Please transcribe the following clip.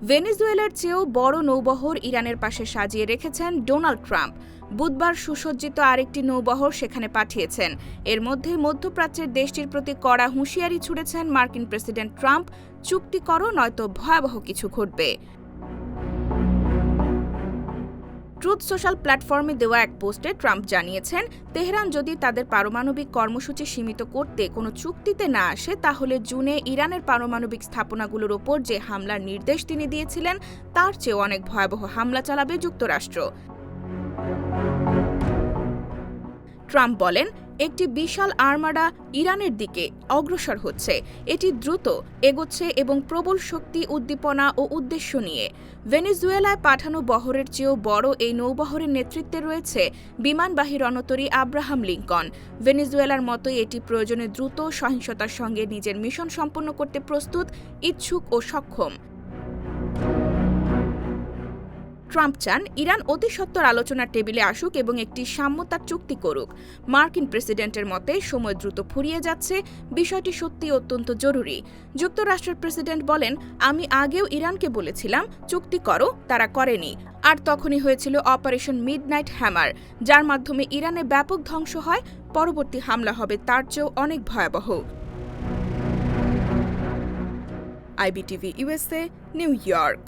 ভেনেজুয়েলার চেয়েও বড় নৌবহর ইরানের পাশে সাজিয়ে রেখেছেন ডোনাল্ড ট্রাম্প। বুধবার সুসজ্জিত আরেকটি নৌবহর সেখানে পাঠিয়েছেন। এর মধ্যে মধ্যপ্রাচ্যের দেশটির প্রতি কড়া হুঁশিয়ারি ছুড়েছেন মার্কিন প্রেসিডেন্ট ট্রাম্প, চুক্তি করো নয়তো ভয়াবহ কিছু ঘটবে। ট্রুথ সোশ্যাল প্ল্যাটফর্মে দেওয়া এক পোস্টে ট্রাম্প জানিয়েছেন, তেহরান যদি তাদের পারমাণবিক কর্মসূচি সীমিত করতে কোনো চুক্তিতে না আসে তাহলে জুনে ইরানের পারমাণবিক স্থাপনাগুলোর ওপর যে হামলার নির্দেশ তিনি দিয়েছিলেন তার চেয়েও অনেক ভয়াবহ হামলা চালাবে যুক্তরাষ্ট্র। ট্রাম্প বলেন, একটি বিশাল আর্মাডা ইরানের দিকে অগ্রসর হচ্ছে। এটি দ্রুত এগোচ্ছে এবং প্রবল শক্তি, উদ্দীপনা ও উদ্দেশ্য নিয়ে। ভেনেজুয়েলায় পাঠানো বহরের চেয়েও বড় এই নৌবহরের নেতৃত্বে রয়েছে বিমানবাহী রণতরী আব্রাহাম লিঙ্কন। ভেনেজুয়েলার মতোই এটি প্রয়োজনে দ্রুত সহিংসতার সঙ্গে নিজের মিশন সম্পন্ন করতে প্রস্তুত, ইচ্ছুক ও সক্ষম। ট্রাম্প চান ইরান অতি সত্বর আলোচনার টেবিলে আসুক এবং একটি সাম্যতার চুক্তি করুক। মার্কিন প্রেসিডেন্টের মতে সময় দ্রুত ফুরিয়ে যাচ্ছে, বিষয়টি সত্যি অত্যন্ত জরুরি। যুক্তরাষ্ট্রের প্রেসিডেন্ট বলেন, আমি আগেও ইরানকে বলেছিলাম চুক্তি করো, তারা করেনি। আর তখনই হয়েছিল অপারেশন মিডনাইট হ্যামার, যার মাধ্যমে ইরানে ব্যাপক ধ্বংস হয়। পরবর্তী হামলা হবে তার চেয়েও অনেক ভয়াবহ। IBTV USA, new York.